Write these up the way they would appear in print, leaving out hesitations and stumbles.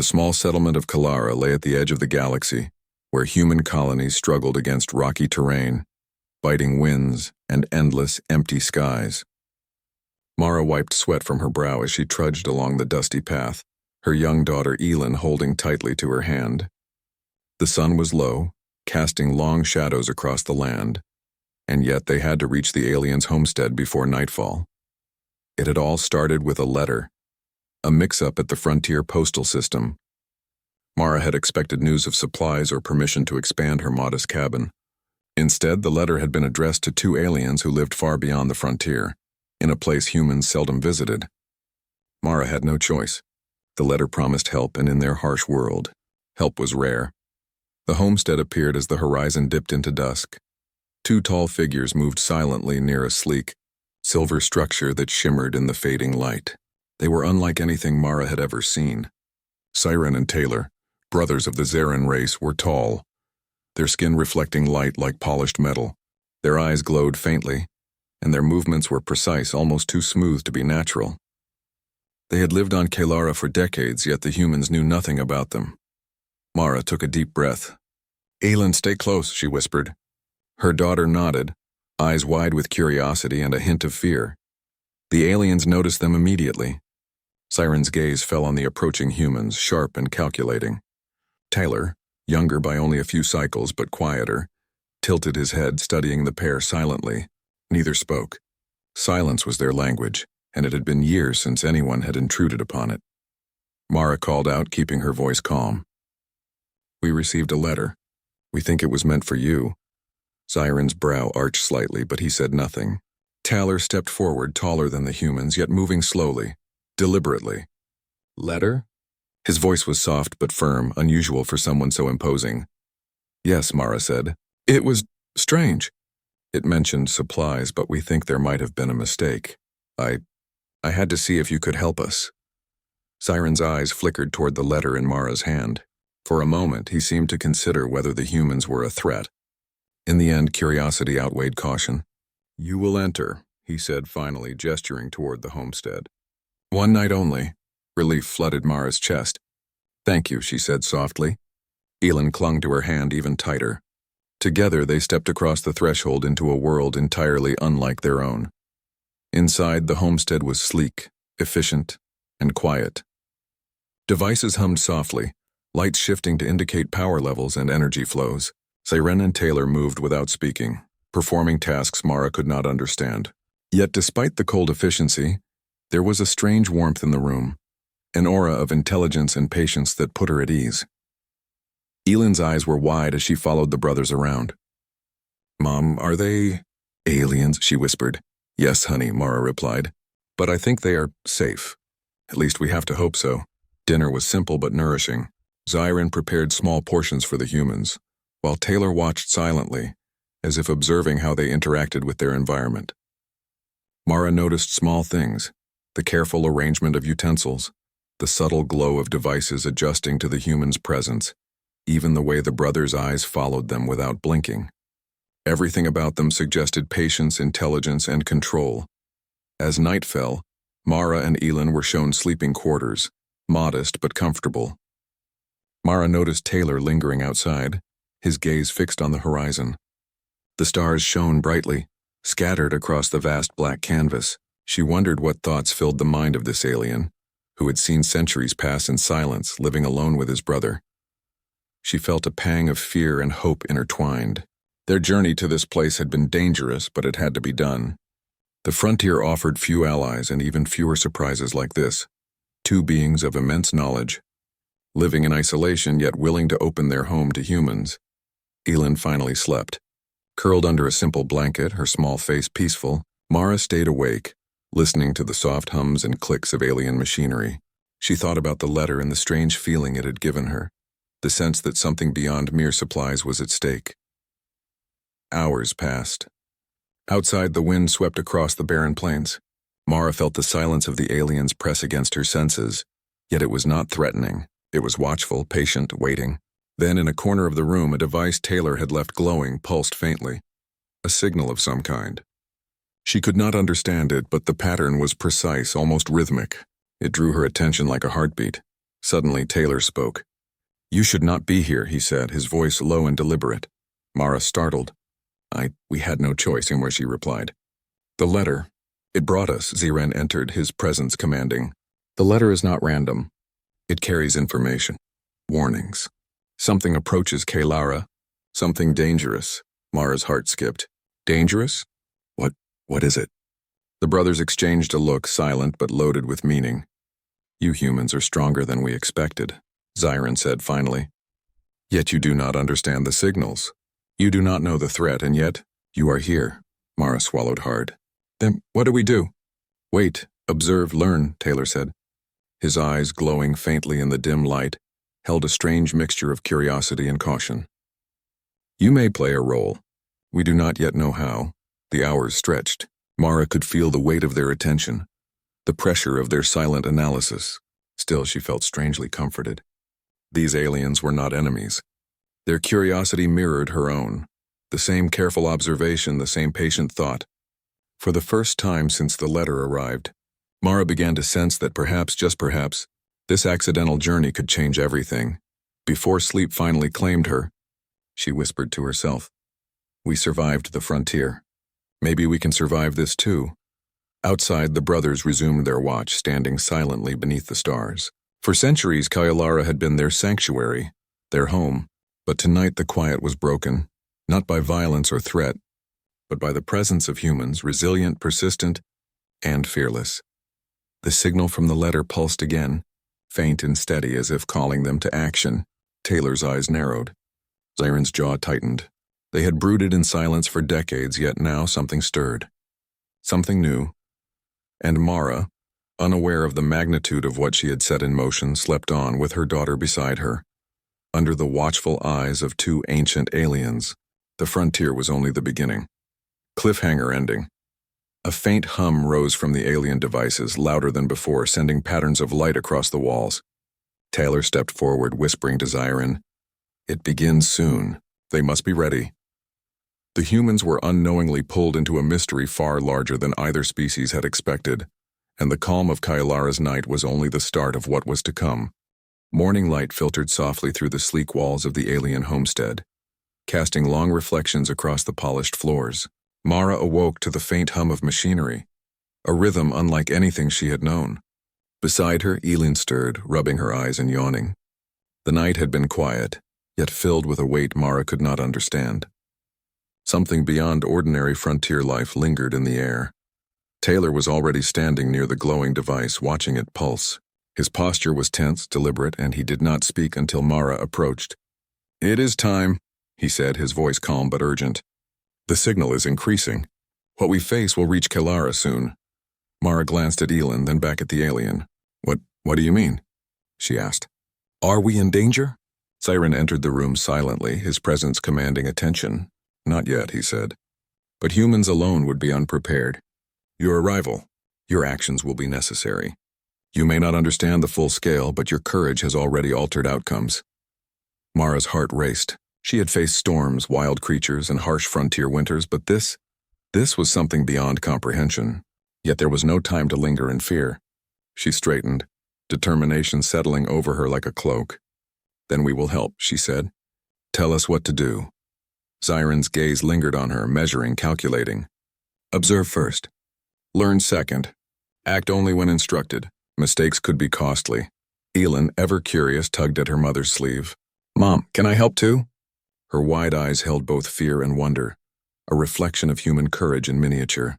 The small settlement of Kalara lay at the edge of the galaxy, where human colonies struggled against rocky terrain, biting winds, and endless, empty skies. Mara wiped sweat from her brow as she trudged along the dusty path, her young daughter Elin holding tightly to her hand. The sun was low, casting long shadows across the land, and yet they had to reach the aliens' homestead before nightfall. It had all started with a letter, a mix-up at the frontier postal system. Mara had expected news of supplies or permission to expand her modest cabin. Instead, the letter had been addressed to two aliens who lived far beyond the frontier, in a place humans seldom visited. Mara had no choice. The letter promised help, and in their harsh world, help was rare. The homestead appeared as the horizon dipped into dusk. Two tall figures moved silently near a sleek, silver structure that shimmered in the fading light. They were unlike anything Mara had ever seen. Siren and Taylor, brothers of the Zarin race, were tall, their skin reflecting light like polished metal. Their eyes glowed faintly, and their movements were precise, almost too smooth to be natural. They had lived on Kalara for decades, yet the humans knew nothing about them. Mara took a deep breath. "Elin, stay close," she whispered. Her daughter nodded, eyes wide with curiosity and a hint of fear. The aliens noticed them immediately. Siren's gaze fell on the approaching humans, sharp and calculating. Taylor, younger by only a few cycles but quieter, tilted his head, studying the pair silently. Neither spoke. Silence was their language, and it had been years since anyone had intruded upon it. Mara called out, keeping her voice calm. "We received a letter. We think it was meant for you." Siren's brow arched slightly, but he said nothing. Taylor stepped forward, taller than the humans, yet moving slowly, deliberately. "Letter?" His voice was soft but firm, unusual for someone so imposing. "Yes," Mara said. "It was strange. It mentioned supplies, but we think there might have been a mistake. I had to see if you could help us." Siren's eyes flickered toward the letter in Mara's hand. For a moment, he seemed to consider whether the humans were a threat. In the end, curiosity outweighed caution. "You will enter," he said finally, gesturing toward the homestead. "One night only." Relief flooded Mara's chest. "Thank you," she said softly. Elin clung to her hand even tighter. Together, they stepped across the threshold into a world entirely unlike their own. Inside, the homestead was sleek, efficient, and quiet. Devices hummed softly, lights shifting to indicate power levels and energy flows. Siren and Taylor moved without speaking, performing tasks Mara could not understand. Yet despite the cold efficiency, there was a strange warmth in the room, an aura of intelligence and patience that put her at ease. Elin's eyes were wide as she followed the brothers around. "Mom, are they aliens?" she whispered. "Yes, honey," Mara replied. "But I think they are safe. At least we have to hope so." Dinner was simple but nourishing. Siren prepared small portions for the humans, while Taylor watched silently, as if observing how they interacted with their environment. Mara noticed small things, the careful arrangement of utensils, the subtle glow of devices adjusting to the humans' presence, even the way the brothers' eyes followed them without blinking. Everything about them suggested patience, intelligence, and control. As night fell, Mara and Elin were shown sleeping quarters, modest but comfortable. Mara noticed Taylor lingering outside, his gaze fixed on the horizon. The stars shone brightly, scattered across the vast black canvas. She wondered what thoughts filled the mind of this alien, who had seen centuries pass in silence, living alone with his brother. She felt a pang of fear and hope intertwined. Their journey to this place had been dangerous, but it had to be done. The frontier offered few allies and even fewer surprises like this. Two beings of immense knowledge, living in isolation yet willing to open their home to humans. Elin finally slept. Curled under a simple blanket, her small face peaceful, Mara stayed awake, listening to the soft hums and clicks of alien machinery. She thought about the letter and the strange feeling it had given her, the sense that something beyond mere supplies was at stake. Hours passed. Outside, the wind swept across the barren plains. Mara felt the silence of the aliens press against her senses, yet it was not threatening. It was watchful, patient, waiting. Then, in a corner of the room, a device Taylor had left glowing pulsed faintly. A signal of some kind. She could not understand it, but the pattern was precise, almost rhythmic. It drew her attention like a heartbeat. Suddenly, Taylor spoke. "You should not be here," he said, his voice low and deliberate. Mara startled. We had no choice," she replied. "The letter. It brought us," Ziren entered, his presence commanding. "The letter is not random. It carries information. Warnings. Something approaches Kalara. Something dangerous." Mara's heart skipped. "Dangerous? What is it?" The brothers exchanged a look, silent but loaded with meaning. "You humans are stronger than we expected," Ziren said finally. "Yet you do not understand the signals. You do not know the threat, and yet you are here." Mara swallowed hard. "Then what do we do?" "Wait, observe, learn," Taylor said. His eyes, glowing faintly in the dim light, held a strange mixture of curiosity and caution. "You may play a role. We do not yet know how." The hours stretched. Mara could feel the weight of their attention, the pressure of their silent analysis. Still, she felt strangely comforted. These aliens were not enemies. Their curiosity mirrored her own. The same careful observation, the same patient thought. For the first time since the letter arrived, Mara began to sense that perhaps, just perhaps, this accidental journey could change everything. Before sleep finally claimed her, she whispered to herself, "We survived the frontier. Maybe we can survive this too." Outside, the brothers resumed their watch, standing silently beneath the stars. For centuries, Kayalara had been their sanctuary, their home, but tonight the quiet was broken, not by violence or threat, but by the presence of humans, resilient, persistent, and fearless. The signal from the letter pulsed again, faint and steady as if calling them to action. Taylor's eyes narrowed. Ziren's jaw tightened. They had brooded in silence for decades, yet now something stirred. Something new. And Mara, unaware of the magnitude of what she had set in motion, slept on with her daughter beside her. Under the watchful eyes of two ancient aliens, the frontier was only the beginning. Cliffhanger ending. A faint hum rose from the alien devices, louder than before, sending patterns of light across the walls. Taylor stepped forward, whispering to Ziren, "It begins soon. They must be ready." The humans were unknowingly pulled into a mystery far larger than either species had expected, and the calm of Kayalara's night was only the start of what was to come. Morning light filtered softly through the sleek walls of the alien homestead, casting long reflections across the polished floors. Mara awoke to the faint hum of machinery, a rhythm unlike anything she had known. Beside her, Elin stirred, rubbing her eyes and yawning. The night had been quiet, yet filled with a weight Mara could not understand. Something beyond ordinary frontier life lingered in the air. Taylor was already standing near the glowing device, watching it pulse. His posture was tense, deliberate, and he did not speak until Mara approached. "It is time," he said, his voice calm but urgent. "The signal is increasing. What we face will reach Kalara soon." Mara glanced at Elin, then back at the alien. What do you mean?" she asked. "Are we in danger?" Ziren entered the room silently, his presence commanding attention. "Not yet," he said. "But humans alone would be unprepared. Your arrival, your actions will be necessary. You may not understand the full scale, but your courage has already altered outcomes." Mara's heart raced. She had faced storms, wild creatures, and harsh frontier winters, but this was something beyond comprehension. Yet there was no time to linger in fear. She straightened, determination settling over her like a cloak. "Then we will help," she said. "Tell us what to do." Ziren's gaze lingered on her, measuring, calculating. "Observe first. Learn second. Act only when instructed. Mistakes could be costly." Elin, ever curious, tugged at her mother's sleeve. "Mom, can I help too?" Her wide eyes held both fear and wonder, a reflection of human courage in miniature.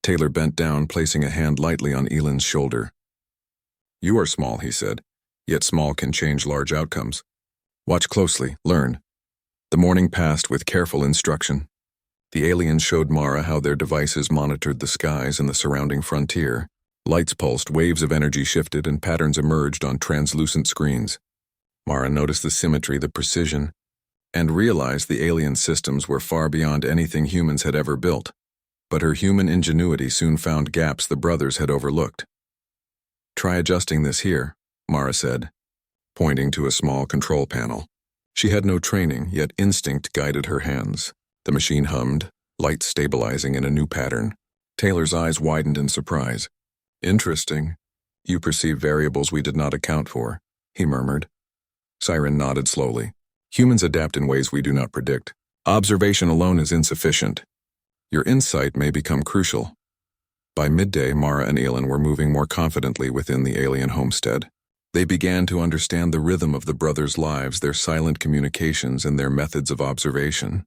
Taylor bent down, placing a hand lightly on Elin's shoulder. "You are small," he said, "yet small can change large outcomes. Watch closely, learn." The morning passed with careful instruction. The aliens showed Mara how their devices monitored the skies and the surrounding frontier. Lights pulsed, waves of energy shifted, and patterns emerged on translucent screens. Mara noticed the symmetry, the precision, and realized the alien systems were far beyond anything humans had ever built. But her human ingenuity soon found gaps the brothers had overlooked. "Try adjusting this here," Mara said, pointing to a small control panel. She had no training, yet instinct guided her hands. The machine hummed, light stabilizing in a new pattern. Taylor's eyes widened in surprise. "Interesting. You perceive variables we did not account for." he murmured. Siren nodded slowly. Humans adapt in ways we do not predict. Observation alone is insufficient. Your insight may become crucial. By midday, Mara and Elin were moving more confidently within the alien homestead. They began to understand the rhythm of the brothers' lives, their silent communications, and their methods of observation.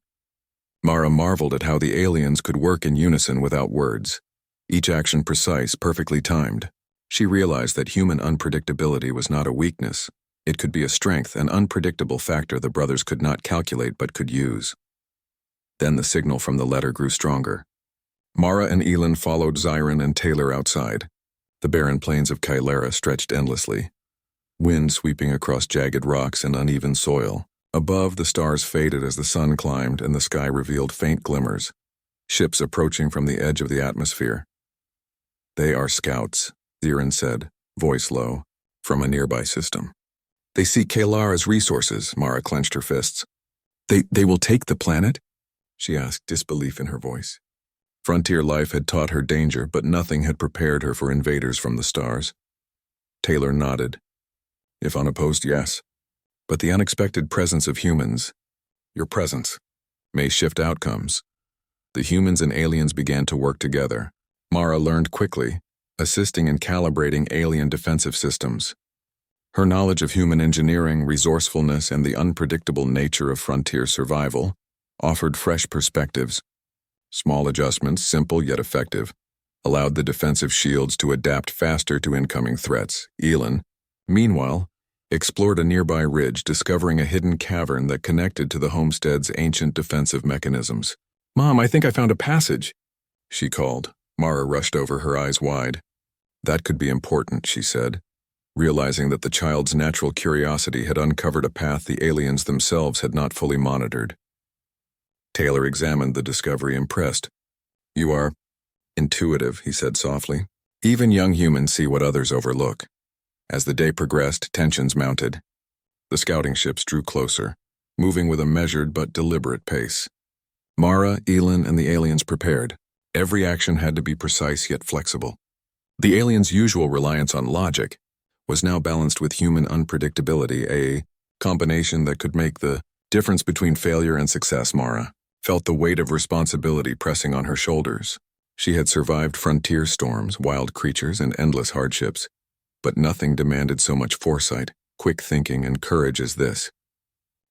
Mara marveled at how the aliens could work in unison without words, each action precise, perfectly timed. She realized that human unpredictability was not a weakness. It could be a strength, an unpredictable factor the brothers could not calculate but could use. Then the signal from the letter grew stronger. Mara and Elin followed Zyron and Taylor outside. The barren plains of Kylera stretched endlessly, wind sweeping across jagged rocks and uneven soil. Above, the stars faded as the sun climbed and the sky revealed faint glimmers, ships approaching from the edge of the atmosphere. "They are scouts," Zyron said, voice low, from a nearby system. "They seek Kylera's resources," Mara clenched her fists. They will take the planet?" she asked, disbelief in her voice. Frontier life had taught her danger, but nothing had prepared her for invaders from the stars. Taylor nodded. "If unopposed, yes. But the unexpected presence of humans, your presence, may shift outcomes." The humans and aliens began to work together. Mara learned quickly, assisting in calibrating alien defensive systems. Her knowledge of human engineering, resourcefulness, and the unpredictable nature of frontier survival offered fresh perspectives. Small adjustments, simple yet effective, allowed the defensive shields to adapt faster to incoming threats. Elin, meanwhile, explored a nearby ridge, discovering a hidden cavern that connected to the homestead's ancient defensive mechanisms. "Mom, I think I found a passage," she called. Mara rushed over, her eyes wide. "That could be important," she said, realizing that the child's natural curiosity had uncovered a path the aliens themselves had not fully monitored. Taylor examined the discovery, impressed. "You are intuitive," he said softly. "Even young humans see what others overlook." As the day progressed, tensions mounted. The scouting ships drew closer, moving with a measured but deliberate pace. Mara, Elin, and the aliens prepared. Every action had to be precise yet flexible. The aliens' usual reliance on logic was now balanced with human unpredictability, a combination that could make the difference between failure and success. Mara felt the weight of responsibility pressing on her shoulders. She had survived frontier storms, wild creatures, and endless hardships, but nothing demanded so much foresight, quick thinking, and courage as this.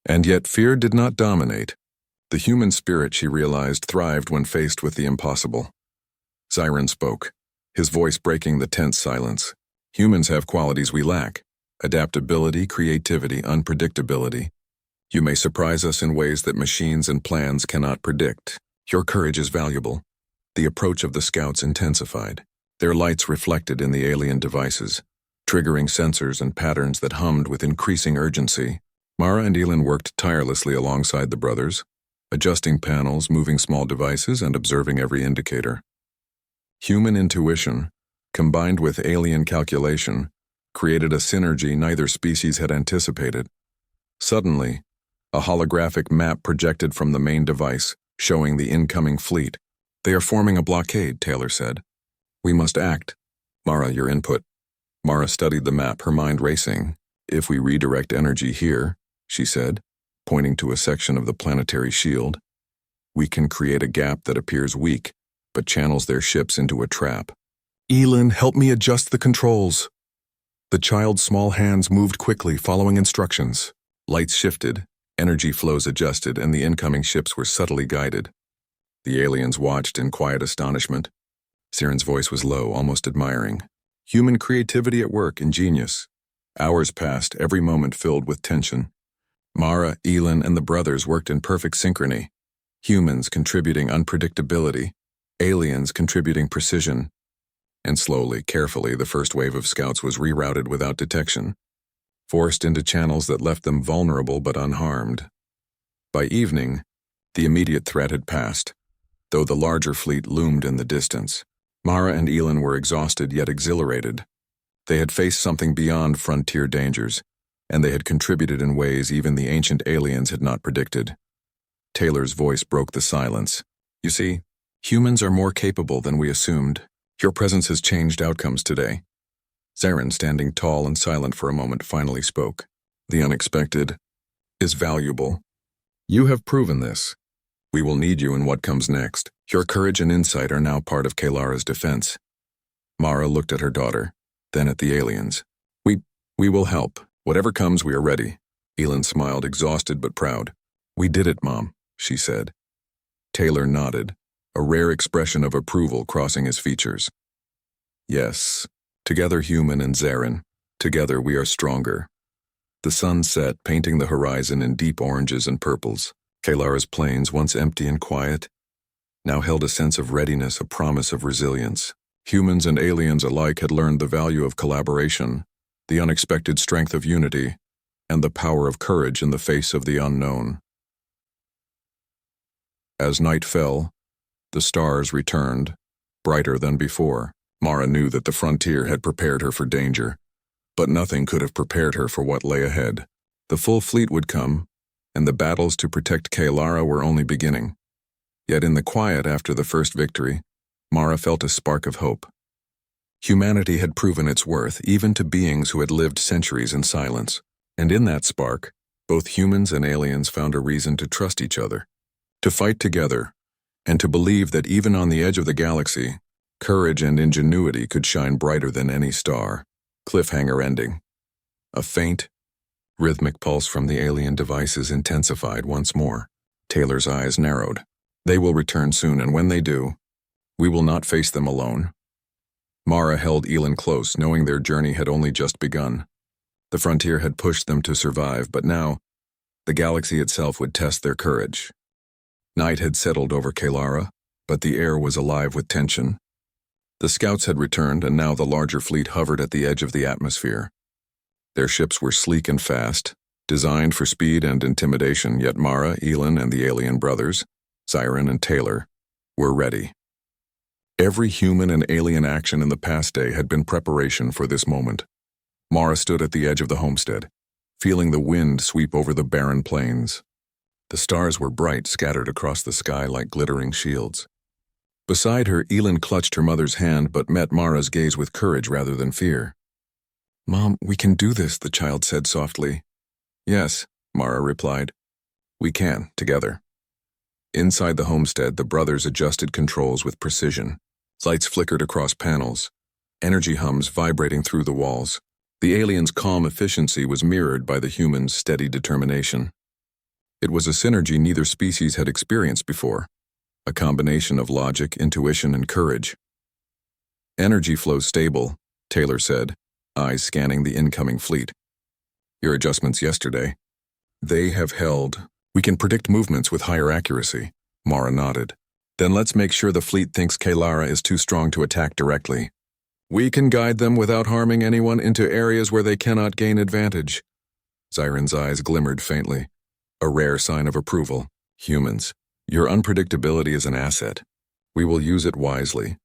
And yet fear did not dominate. The human spirit, she realized, thrived when faced with the impossible. Zyron spoke, his voice breaking the tense silence. "Humans have qualities we lack: adaptability, creativity, unpredictability. You may surprise us in ways that machines and plans cannot predict. Your courage is valuable." The approach of the scouts intensified. Their lights reflected in the alien devices, triggering sensors and patterns that hummed with increasing urgency. Mara and Elin worked tirelessly alongside the brothers, adjusting panels, moving small devices, and observing every indicator. Human intuition, combined with alien calculation, created a synergy neither species had anticipated. Suddenly, a holographic map projected from the main device, showing the incoming fleet. "They are forming a blockade," Taylor said. "We must act." "Mara, your input." Mara studied the map, her mind racing. "If we redirect energy here," she said, pointing to a section of the planetary shield, "we can create a gap that appears weak, but channels their ships into a trap." "Elin, help me adjust the controls." The child's small hands moved quickly, following instructions. Lights shifted, energy flows adjusted, and the incoming ships were subtly guided. The aliens watched in quiet astonishment. Siren's voice was low, almost admiring. Human creativity at work, ingenious. Hours passed, every moment filled with tension. Mara, Elin, and the brothers worked in perfect synchrony. Humans contributing unpredictability, aliens contributing precision. And slowly, carefully, the first wave of scouts was rerouted without detection, forced into channels that left them vulnerable but unharmed. By evening, the immediate threat had passed, though the larger fleet loomed in the distance. Mara and Elin were exhausted yet exhilarated. They had faced something beyond frontier dangers, and they had contributed in ways even the ancient aliens had not predicted. Taylor's voice broke the silence. "You see, humans are more capable than we assumed. Your presence has changed outcomes today." Zarin, standing tall and silent for a moment, finally spoke. The unexpected is valuable. You have proven this. We will need you in what comes next. Your courage and insight are now part of Kalara's defense. Mara looked at her daughter, then at the aliens. We will help. Whatever comes, we are ready. Elin smiled, exhausted but proud. We did it, Mom, she said. Taylor nodded, a rare expression of approval crossing his features. Yes, together Human and Zarin, together we are stronger. The sun set, painting the horizon in deep oranges and purples. Kalara's plains, once empty and quiet, now held a sense of readiness, a promise of resilience. Humans and aliens alike had learned the value of collaboration, the unexpected strength of unity, and the power of courage in the face of the unknown. As night fell, the stars returned, brighter than before. Mara knew that the frontier had prepared her for danger, but nothing could have prepared her for what lay ahead. The full fleet would come, and the battles to protect Kalara were only beginning. Yet in the quiet after the first victory, Mara felt a spark of hope. Humanity had proven its worth even to beings who had lived centuries in silence, and in that spark, both humans and aliens found a reason to trust each other, to fight together, and to believe that even on the edge of the galaxy, courage and ingenuity could shine brighter than any star. Cliffhanger ending. A faint, rhythmic pulse from the alien devices intensified once more. Taylor's eyes narrowed. They will return soon, and when they do, we will not face them alone. Mara held Elin close, knowing their journey had only just begun. The frontier had pushed them to survive, but now, the galaxy itself would test their courage. Night had settled over Kalara, but the air was alive with tension. The scouts had returned, and now the larger fleet hovered at the edge of the atmosphere. Their ships were sleek and fast, designed for speed and intimidation, yet Mara, Elin, and the alien brothers, Zarin and Taylor, were ready. Every human and alien action in the past day had been preparation for this moment. Mara stood at the edge of the homestead, feeling the wind sweep over the barren plains. The stars were bright, scattered across the sky like glittering shields. Beside her, Elin clutched her mother's hand but met Mara's gaze with courage rather than fear. "Mom, we can do this," the child said softly. "Yes," Mara replied. "We can, together." Inside the homestead, the brothers adjusted controls with precision. Lights flickered across panels, energy hums vibrating through the walls. The aliens' calm efficiency was mirrored by the humans' steady determination. It was a synergy neither species had experienced before, a combination of logic, intuition, and courage. "Energy flows stable," Taylor said, eyes scanning the incoming fleet. "Your adjustments yesterday. They have held. We can predict movements with higher accuracy." Mara nodded. "Then let's make sure the fleet thinks Kalara is too strong to attack directly. We can guide them without harming anyone into areas where they cannot gain advantage." Zarin's eyes glimmered faintly, a rare sign of approval. "Humans, your unpredictability is an asset. We will use it wisely."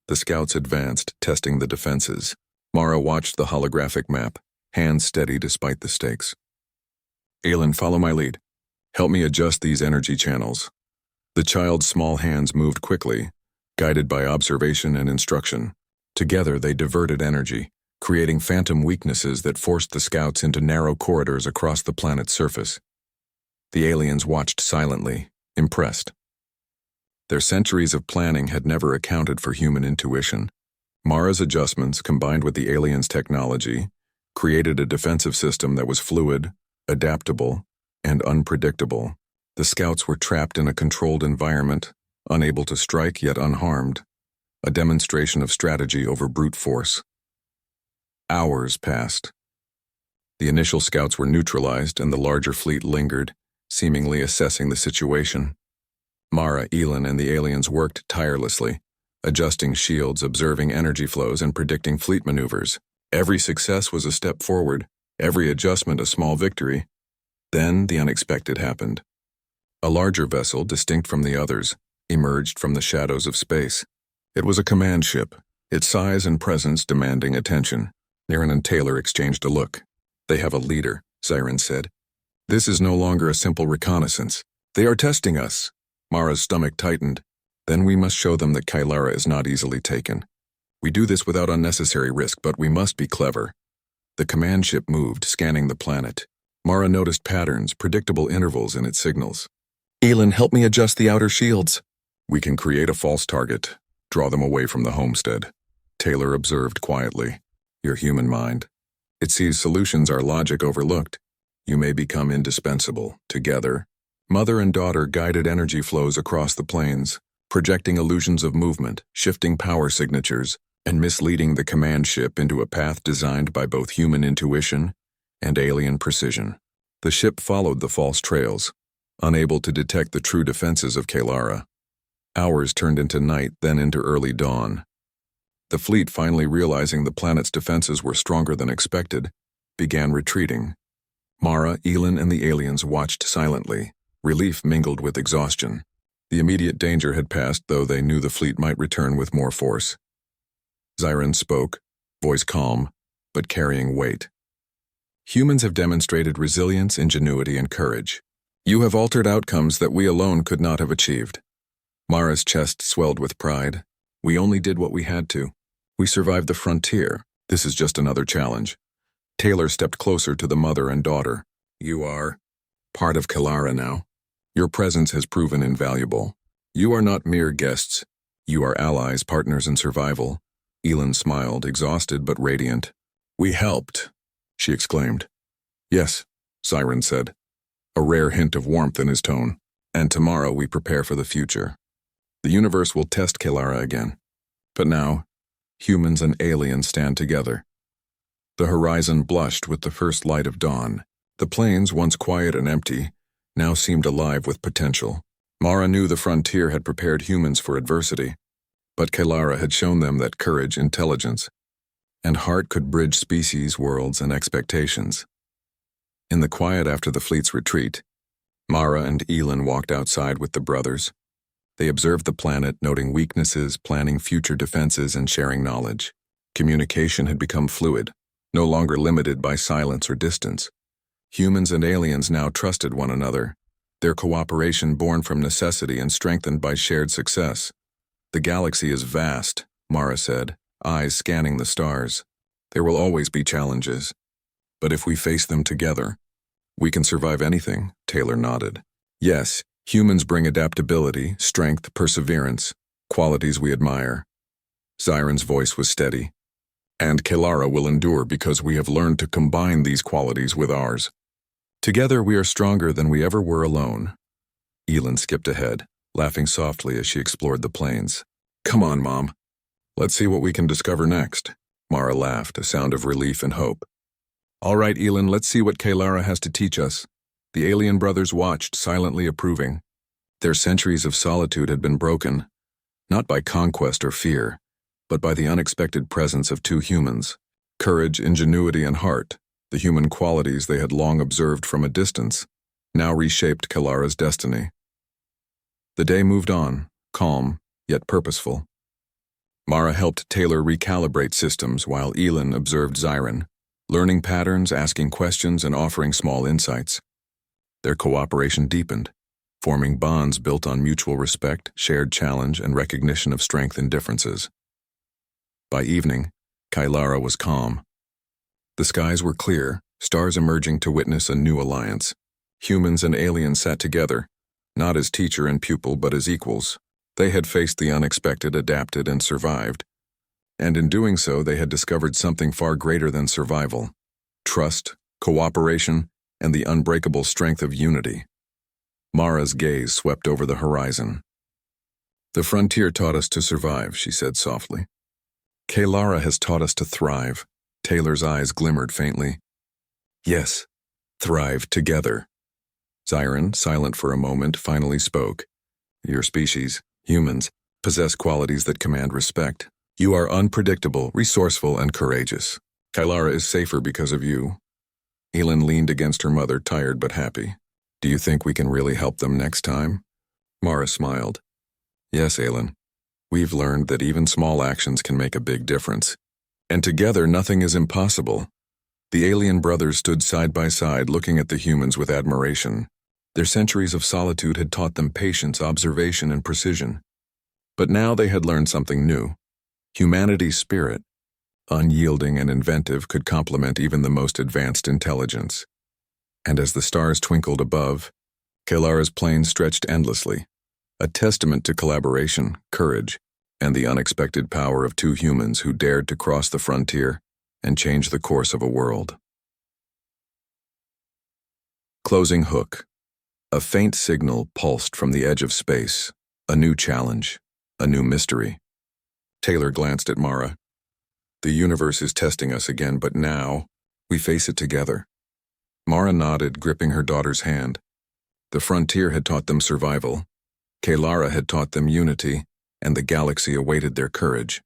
The scouts advanced, testing the defenses. Mara watched the holographic map, hands steady despite the stakes. "Elin, follow my lead. Help me adjust these energy channels." The child's small hands moved quickly, guided by observation and instruction. Together they diverted energy, creating phantom weaknesses that forced the scouts into narrow corridors across the planet's surface. The aliens watched silently, impressed. Their centuries of planning had never accounted for human intuition. Mara's adjustments, combined with the aliens' technology, created a defensive system that was fluid, adaptable, and unpredictable. The scouts were trapped in a controlled environment, unable to strike yet unharmed, a demonstration of strategy over brute force. Hours passed. The initial scouts were neutralized and the larger fleet lingered, seemingly assessing the situation. Mara, Elin, and the aliens worked tirelessly, adjusting shields, observing energy flows, and predicting fleet maneuvers. Every success was a step forward, every adjustment a small victory. Then the unexpected happened. A larger vessel, distinct from the others, emerged from the shadows of space. It was a command ship, its size and presence demanding attention. Zarin and Taylor exchanged a look. "They have a leader," Zarin said. "This is no longer a simple reconnaissance. They are testing us." Mara's stomach tightened. "Then we must show them that Kalara is not easily taken." We do this without unnecessary risk, but we must be clever. The command ship moved, scanning the planet. Mara noticed patterns, predictable intervals in its signals. Elin, help me adjust the outer shields. We can create a false target, draw them away from the homestead. Taylor observed quietly. Your human mind. It sees solutions our logic overlooked. You may become indispensable. Together, mother and daughter guided energy flows across the planes, projecting illusions of movement, shifting power signatures, and misleading the command ship into a path designed by both human intuition and alien precision. The ship followed the false trails, unable to detect the true defenses of Kalara. Hours turned into night, then into early dawn. The fleet, finally realizing the planet's defenses were stronger than expected, began retreating. Mara, Elin, and the aliens watched silently, relief mingled with exhaustion. The immediate danger had passed, though they knew the fleet might return with more force. Zyron spoke, voice calm, but carrying weight. Humans have demonstrated resilience, ingenuity, and courage. You have altered outcomes that we alone could not have achieved. Mara's chest swelled with pride. We only did what we had to. We survived the frontier. This is just another challenge. Taylor stepped closer to the mother and daughter. You are part of Kalara now. Your presence has proven invaluable. You are not mere guests. You are allies, partners in survival. Elin smiled, exhausted but radiant. We helped, she exclaimed. Yes, Zyron said, a rare hint of warmth in his tone. And tomorrow we prepare for the future. The universe will test Kalara again. But now, humans and aliens stand together. The horizon blushed with the first light of dawn. The plains, once quiet and empty, now seemed alive with potential. Mara knew the frontier had prepared humans for adversity, but Kalara had shown them that courage, intelligence, and heart could bridge species, worlds, and expectations. In the quiet after the fleet's retreat, Mara and Elin walked outside with the brothers. They observed the planet, noting weaknesses, planning future defenses, and sharing knowledge. Communication had become fluid, no longer limited by silence or distance. Humans and aliens now trusted one another, their cooperation born from necessity and strengthened by shared success. The galaxy is vast, Mara said, eyes scanning the stars. There will always be challenges. But if we face them together, we can survive anything, Taylor nodded. Yes, humans bring adaptability, strength, perseverance, qualities we admire. Zyron's voice was steady. And Kalara will endure because we have learned to combine these qualities with ours. Together we are stronger than we ever were alone. Elin skipped ahead, laughing softly as she explored the plains. Come on, Mom. Let's see what we can discover next. Mara laughed, a sound of relief and hope. All right, Elin, let's see what Kalara has to teach us. The alien brothers watched, silently approving. Their centuries of solitude had been broken, not by conquest or fear, but by the unexpected presence of two humans. Courage, ingenuity, and heart, the human qualities they had long observed from a distance, now reshaped Kalara's destiny. The day moved on, calm, yet purposeful. Mara helped Taylor recalibrate systems while Elin observed Zyron, learning patterns, asking questions, and offering small insights. Their cooperation deepened, forming bonds built on mutual respect, shared challenge, and recognition of strength in differences. By evening, Kalara was calm. The skies were clear, stars emerging to witness a new alliance. Humans and aliens sat together, not as teacher and pupil but as equals. They had faced the unexpected, adapted, and survived. And in doing so, they had discovered something far greater than survival: trust, cooperation, and the unbreakable strength of unity. Mara's gaze swept over the horizon. The frontier taught us to survive, she said softly. Kalara has taught us to thrive. Taylor's eyes glimmered faintly. Yes, thrive together. Zyron, silent for a moment, finally spoke. Your species, humans, possess qualities that command respect. You are unpredictable, resourceful, and courageous. Kalara is safer because of you. Elin leaned against her mother, tired but happy. Do you think we can really help them next time? Mara smiled. Yes, Elin. We've learned that even small actions can make a big difference. And together, nothing is impossible. The alien brothers stood side by side, looking at the humans with admiration. Their centuries of solitude had taught them patience, observation, and precision. But now they had learned something new. Humanity's spirit, unyielding and inventive, could complement even the most advanced intelligence. And as the stars twinkled above, Kalara's plane stretched endlessly, a testament to collaboration, courage, and the unexpected power of two humans who dared to cross the frontier and change the course of a world. Closing hook. A faint signal pulsed from the edge of space, a new challenge, a new mystery. Taylor glanced at Mara. The universe is testing us again, but now we face it together. Mara nodded, gripping her daughter's hand. The frontier had taught them survival. Kalara had taught them unity, and the galaxy awaited their courage.